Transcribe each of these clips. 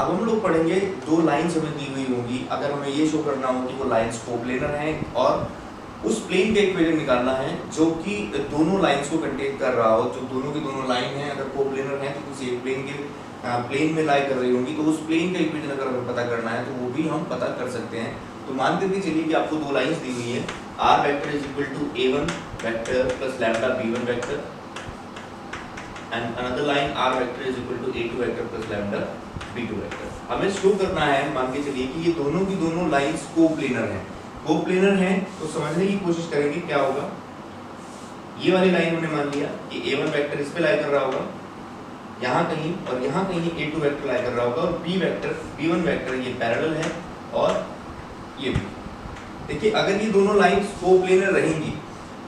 अब हम लोग पढ़ेंगे दो लाइंस हमें दी हुई होंगी, अगर हमें ये शो करना हो कि वो लाइंस कोप्लेनर हैं और उस प्लेन का इक्वेशन निकालना है जो कि दोनों लाइंस को कंटेन कर रहा हो, जो दोनों की दोनों लाइन है अगर कोप्लेनर है तो किसी एक प्लेन के प्लेन में लाई कर रही होंगी, तो उस प्लेन का इक्वेशन अगर हमें पता करना है तो वो भी हम पता कर सकते हैं। तो मान करके चलिए कि आपको दो लाइंस दी हुई है, r vector is equal to a1 vector plus lambda b1 vector and another line r vector is equal to a2 vector plus lambda b2 vector. हमें शो करना है, मान के चलिए कि ये दोनों की दोनों लाइंस कोप्लेनर हैं। कोप्लेनर हैं तो समझने की कोशिश करेंगे क्या होगा। ये वाली लाइन हमने मान लिया कि a1 वेक्टर इस पे लाई कर रहा होगा यहाँ कहीं, और यहाँ कहीं a2 वेक्टर लाई कर रहा होगा, और b वेक्टर b1 वेक्टर ये पैरेलल है और ये भी। देखिए अगर ये दोनों लाइंस कोप्लेनर रहेंगी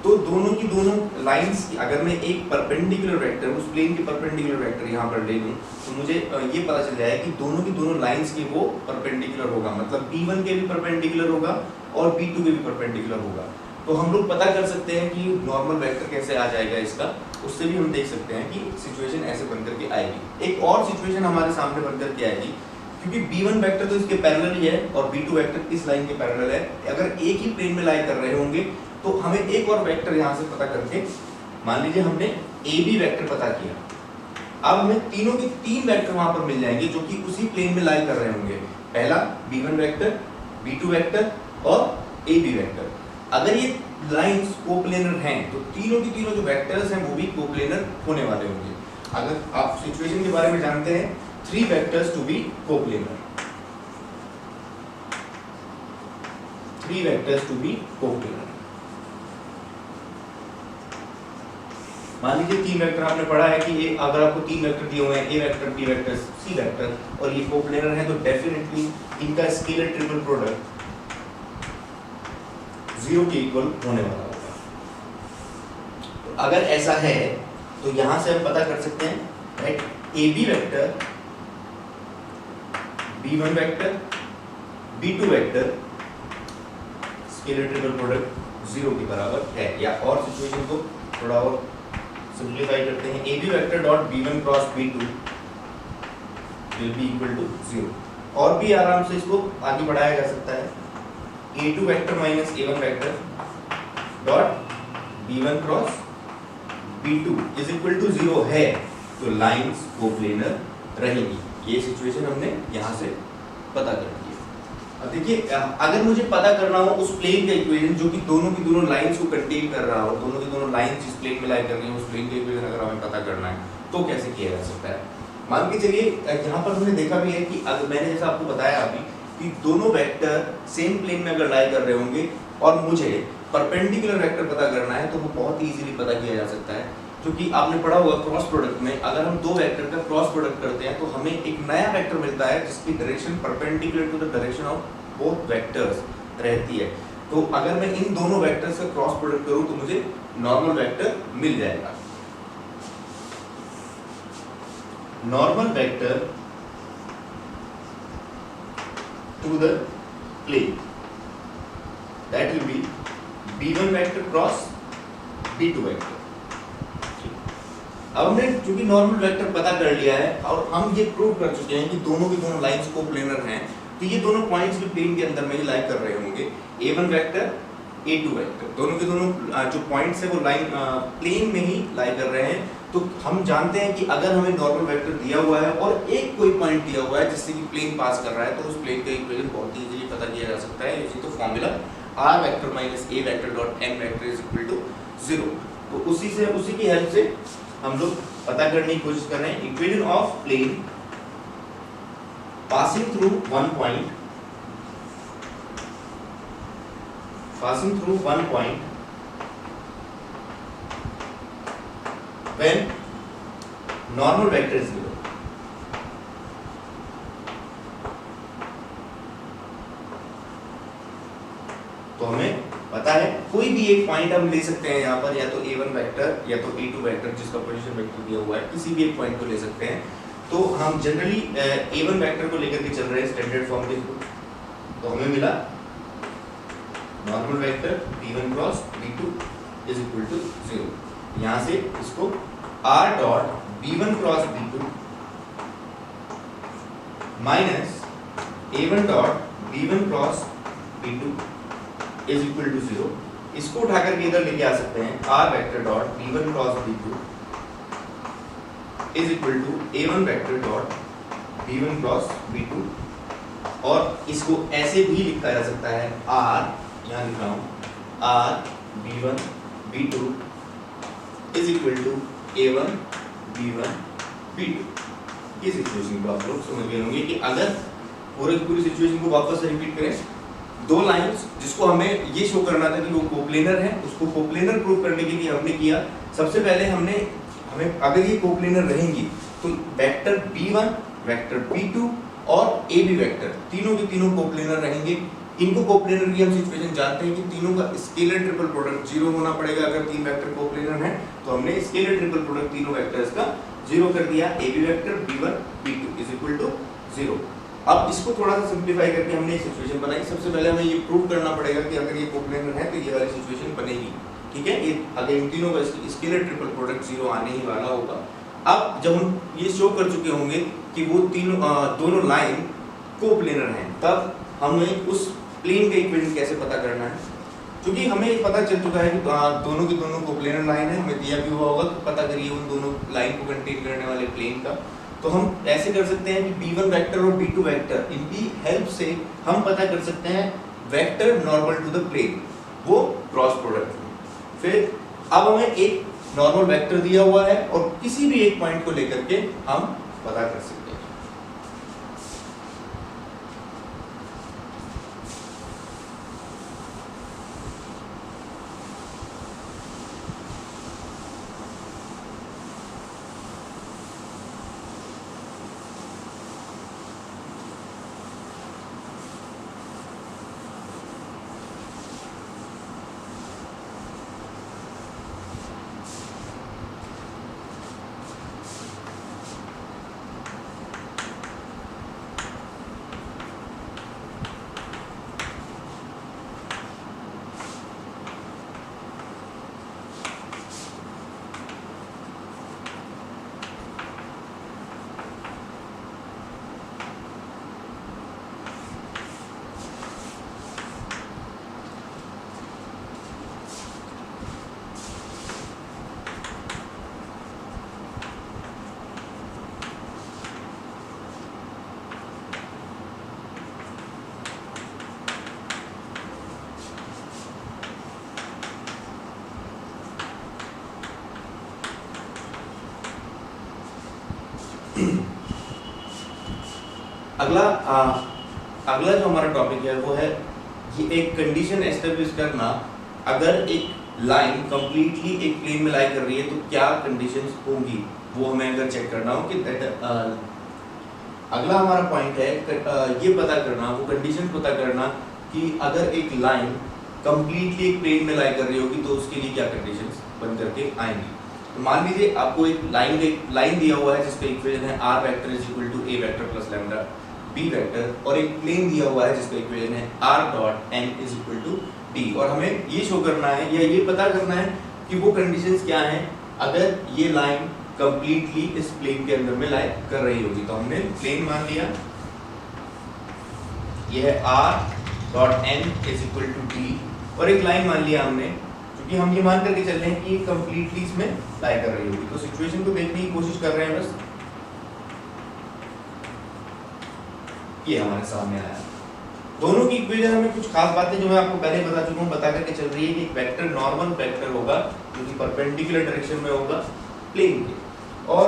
तो दोनों की दोनों लाइंस की अगर मैं एक परपेंडिकुलर वेक्टर उस प्लेन के परपेंडिकुलर वेक्टर यहाँ पर ले लूँ तो मुझे ये पता चल जाए कि दोनों की दोनों लाइंस के वो परपेंडिकुलर होगा, मतलब b1 के भी परपेंडिकुलर होगा और b2 के भी परपेंडिकुलर होगा। तो हम लोग पता कर सकते हैं कि नॉर्मल वेक्टर कैसे आ जाएगा इसका, उससे भी हम देख सकते हैं कि सिचुएशन ऐसे बनकर के आएगी। एक और सिचुएशन हमारे सामने बनकर के आएगी, क्योंकि b1 वेक्टर तो इसके पैरेलल ही है और b2 वेक्टर इस लाइन के पैरेलल है। अगर एक ही प्लेन में लाई कर रहे होंगे तो हमें एक और वेक्टर यहाँ से पता करके, मान लीजिए हमने AB वेक्टर पता किया, अब हमें तीनों के तीन वेक्टर वहां पर मिल जाएंगे जो कि उसी प्लेन में लाई कर रहे होंगे। पहला b1 वेक्टर, b2 वेक्टर और AB वेक्टर। अगर ये लाइंस कोप्लेनर हैं तो तीनों की तीनों जो वेक्टर्स हैं वो भी कोप्लेनर होने वाले होंगे। अगर आप सिचुएशन के बारे में जानते हैं, 3 vectors to be coplanar, 3 vectors to be coplanar. मान लीजिए 3 वेक्टर आपने पढ़ा है कि ये अगर आपको 3 वेक्टर दिए हुए हैं, ए vector, B vector, C vector, और ये कोप्लेनर है तो डेफिनेटली इनका स्केलर ट्रिपल प्रोडक्ट 0 के इक्वल होने वाला होगा। तो अगर ऐसा है तो यहां से हम पता कर सकते हैं right, a b vector, b1 vector, b2 vector scalar triple product 0 के बराबर है। या और सिचुएशन को थोड़ा और सिंप्लीफाई करते हैं, a b vector dot b1 cross b2 will be equal to 0। और भी आराम से इसको आगे बढ़ाया जा सकता है, a2 vector minus a1 vector dot b1 cross b2 is equal to 0 है तो लाइंस कोप्लेनर रहेंगी। ये सिचुएशन हमने यहाँ से पता कर दी। अब देखिए अगर मुझे पता करना हो उस प्लेन का इक्वेशन जो कि दोनों की दोनों लाइंस को कंटेन कर रहा हो, दोनों की दोनों लाइंस जिस प्लेन में लाई कर रही है उस प्लेन का इक्वेशन अगर हमें पता करना है तो कैसे किया जा सकता है। मान के चलिए यहाँ पर हमने देखा भी है कि अगर मैंने जैसा आपको बताया अभी कि दोनों वेक्टर सेम प्लेन में अगर लाई कर रहे होंगे और मुझे परपेंडिकुलर वेक्टर पता करना है तो वो बहुत इजीली पता किया जा सकता है, क्योंकि आपने पढ़ा होगा क्रॉस प्रोडक्ट में अगर हम दो वेक्टर का क्रॉस प्रोडक्ट करते हैं तो हमें एक नया वेक्टर मिलता है जिसकी direction perpendicular to the direction of both vectors रहती है। तो अगर मैं इन दोनों वेक्टर्स का क्रॉस प्रोडक्ट करूं तो मुझे नॉर्मल वेक्टर मिल जाएगा। Normal vector to the plane that will be b1 vector cross b2 vector. अब हमने चूंकि नॉर्मल वेक्टर पता कर लिया है और हम ये प्रूव कर चुके हैं कि दोनों की दोनों लाइंस कोप्लेनर हैं, तो ये दोनों पॉइंट्स भी प्लेन के अंदर में ही लाई कर रहे होंगे। a1 वेक्टर, a2 वेक्टर, दोनों के दोनों जो पॉइंट्स है वो लाइन प्लेन में ही लाई कर रहे हैं। तो हम जानते हैं कि अगर हमें नॉर्मल वेक्टर दिया हुआ है और एक कोई पॉइंट दिया हुआ है जिससे कि प्लेन पास कर रहा है तो उस प्लेन का इक्वेशन बहुत ही इजीली पता किया जा सकता है using the formula r vector minus a vector dot n vector is equal to 0। तो उसी की हेल्प से हम लोग पता करने की कोशिश कर रहे हैं equation of plane passing through one point when normal vector is 0। तो हमें पता है कोई भी एक पॉइंट हम ले सकते हैं यहाँ पर, या तो a1 वेक्टर या तो a2 वेक्टर जिसका पोजीशन वेक्टर दिया हुआ है, किसी भी एक पॉइंट को ले सकते हैं। तो हम जनरली a1 वेक्टर को लेकर के चल रहे हैं स्टैंडर्ड फॉर्म के थ्रू, तो हमें मिला normal vector b1 cross b2 is equal to 0। यहाँ से इसको r dot b1 cross b2 minus a1 dot b1 cross b2 is equal to 0। इसको उठा करके इधर लेके आ सकते हैं r vector dot b1 cross b2 is equal to a1 vector dot b1 cross b2, और इसको ऐसे भी लिखा जा सकता है r, यहाँ लिख रहा हूँ r b1 b2 is equal to a1 b1 b2। इस सिचुएशन को आप लोग समझ गए होंगे कि अगर पूरी की पूरी सिचुएशन को वापस से रिपीट करें, दो लाइंस जिसको हमें ये शो करना था कि वो कोप्लेनर है, उसको कोप्लेनर प्रूव करने के लिए हमने किया, सबसे पहले हमें अगर ये कोप्लेनर रहेंगी तो वेक्टर b1 वेक्टर b2 और a b वेक्टर तीनों के तीनों कोप्लेनर रहेंगे। इनको कोप्लेनर की हम सिचुएशन जानते हैं कि तीनों का स्केलर ट्रिपल प्रोडक्ट 0 होना पड़ेगा। अगर तीन वेक्टर कोप्लेनर हैं तो हमने स्केलर ट्रिपल प्रोडक्ट तीनों वेक्टर्स का 0 कर दिया, a b vector b1 b2 is equal to 0। अब इसको थोड़ा सा सिंपलीफाई करके हमने एक सिचुएशन बनाई। सबसे पहले हमें ये प्रूव करना पड़ेगा कि अगर ये कोप्लेनर है तो ये वाली सिचुएशन बनेगी, ठीक है। ये अगर इन तीनों का स्केलर ट्रिपल प्रोडक्ट 0 आने ही वाला होगा। अब जब हम ये शो कर चुके होंगे कि वो तीनों दोनों लाइन कोप्लेनर हैं, तब हमें उस प्लेन का इक्वेशन कैसे पता करना है। क्योंकि हमें पता चल चुका है कि दोनों की दोनों कोप्लेनर लाइन है, हमें दिया भी हुआ होगा तो पता करिए उन दोनों लाइन को कंटेन करने वाले प्लेन का। तो हम ऐसे कर सकते हैं कि b1 वेक्टर और b2 वेक्टर, इनकी हेल्प से हम पता कर सकते हैं vector normal to the plane, वो क्रॉस प्रोडक्ट में। फिर अब हमें एक नॉर्मल वेक्टर दिया हुआ है और किसी भी एक पॉइंट को लेकर के हम पता कर सकते हैं। अगला जो हमारा टॉपिक है वो है ये एक कंडीशन एस्टेब्लिश करना। अगर एक लाइन कंप्लीटली एक प्लेन में लाई कर रही है तो क्या कंडीशंस होंगी, वो हमें अगर चेक करना हो कि अगला हमारा पॉइंट है ये पता करना, वो कंडीशन पता करना कि अगर एक लाइन कंप्लीटली एक प्लेन में लाई कर रही होगी तो उसके लिए क्या कंडीशंस बन करके आएंगी। तो मान लीजिए आपको एक लाइन दिया हुआ है जिसका इक्वेशन है r vector is equal to a vector plus lambda b vector, और एक प्लेन दिया हुआ है जिसका इक्वेशन है r dot n is equal to d, और हमें ये शो करना है या ये पता करना है कि वो कंडीशंस क्या हैं अगर ये लाइन कंप्लीटली इस प्लेन के अंदर में लाई कर रही होगी। तो हमने प्लेन मान लिया, ये है r dot n is equal to d, और एक लाइन मान लिया हमने क्योंकि हम ये मान करके चल रहे हैं कि कंप्लीटली इसमें लाई कर रही होगी। तो सिचुएशन को देखने की कोशिश कर रहे हैं बस, ये हमारे सामने आया। दोनों की इक्वेशन में कुछ खास बातें जो मैं आपको पहले बता चुका हूँ बता करके चल रही है कि एक वेक्टर नॉर्मल वेक्टर होगा जो कि परपेंडिकुलर डायरेक्शन में होगा प्लेन के, और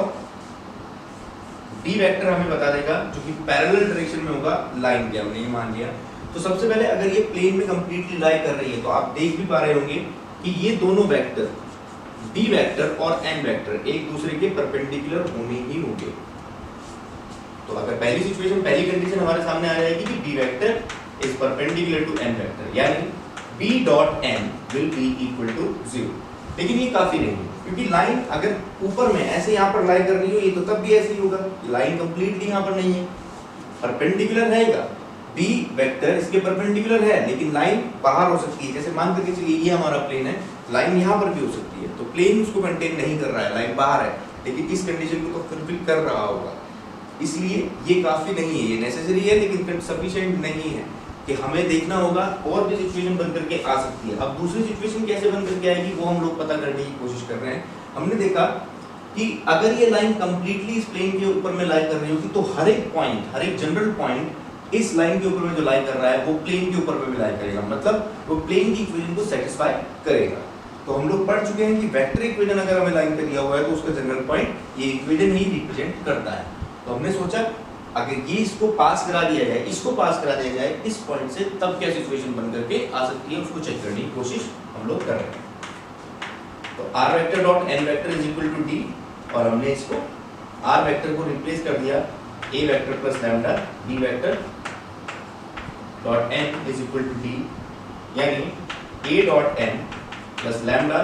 b वेक्टर हमें बता देगा जो कि पैरेलल डायरेक्शन में होगा लाइन के, हमने ये मान लिया। तो सबसे पहले अगर ये प्लेन में कंप्लीटली लाई कर रही है तो आप देख भी पा रहे होंगे कि ये दोनों वेक्टर b वेक्टर और n वेक्टर एक दूसरे के परपेंडिकुलर होने ही होंगे। तो अगर पहली सिचुएशन पहली कंडीशन हमारे सामने आ जाएगी कि b vector is perpendicular to n vector, यानी b dot n will be equal to 0। लेकिन ये काफी नहीं है क्योंकि लाइन अगर ऊपर में ऐसे यहाँ पर लाई कर रही हो ये तो तब भी ऐसे ही होगा, लाइन कंप्लीटली यहाँ पर नहीं है, परपेंडिकुलर रहेगा। b वेक्टर इसके परपेंडिकुलर है लेकिन लाइन बाहर हो सकती है, जैसे मान करके चलिए ये हमारा प्लेन है, लाइन यहाँ पर भी हो सकती है, तो प्लेन उसको कंटेन नहीं कर रहा है, लाइन बाहर है, लेकिन इस कंडीशन को तो फुलफिल कर रहा होगा। इसलिए ये काफ़ी नहीं है, ये नेसेसरी है लेकिन सफिशिएंट नहीं है कि हमें देखना होगा और भी सिचुएशन बन करके आ सकती है। अब दूसरी सिचुएशन कैसे बन करके आएगी वो हम लोग पता करने की कोशिश कर रहे हैं। हमने देखा कि अगर ये लाइन कंप्लीटली इस प्लेन के ऊपर में लाई कर रही होगी तो हर एक पॉइंट, हर एक जनरल पॉइंट इस लाइन के ऊपर में जो लाई कर रहा है वो प्लेन के ऊपर में भी लाई करेगा, मतलब वो प्लेन की इक्वेशन को सेटिस्फाई करेगा। तो हम लोग पढ़ चुके हैं कि वेक्टर इक्वेशन अगर हमें लाइन पे दिया हुआ है तो उसका जनरल पॉइंट ये इक्वेशन ही रिप्रेजेंट करता है। तो हमने सोचा अगर ये इसको पास करा दिया जाए, इसको पास करा दिया जाए इस पॉइंट से, तब क्या सिचुएशन बन करके आ सकती है उसको चेक करने की कोशिश हम लोग कर रहे हैं। तो r vector dot n vector is equal to d, और हमने इसको r वेक्टर को रिप्लेस कर दिया a vector plus lambda d vector dot n is equal to d, यानी a dot n plus lambda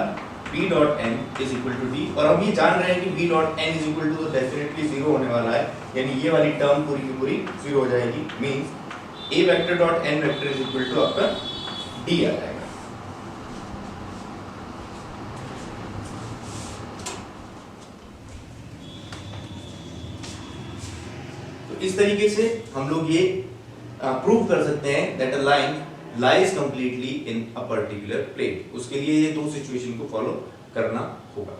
b dot n is equal to d। और हम ये जान रहे हैं कि b dot n is equal to तो डेफिनेटली जीरो होने वाला है, यानी ये वाली टर्म पूरी की पूरी जीरो हो जाएगी। Means a vector dot n vector is equal to आपका d आ जाएगा। तो इस तरीके से हम लोग ये प्रूव कर सकते हैं that a line lies completely in a particular plane। उसके लिए ये दो सिचुएशन को फॉलो करना होगा।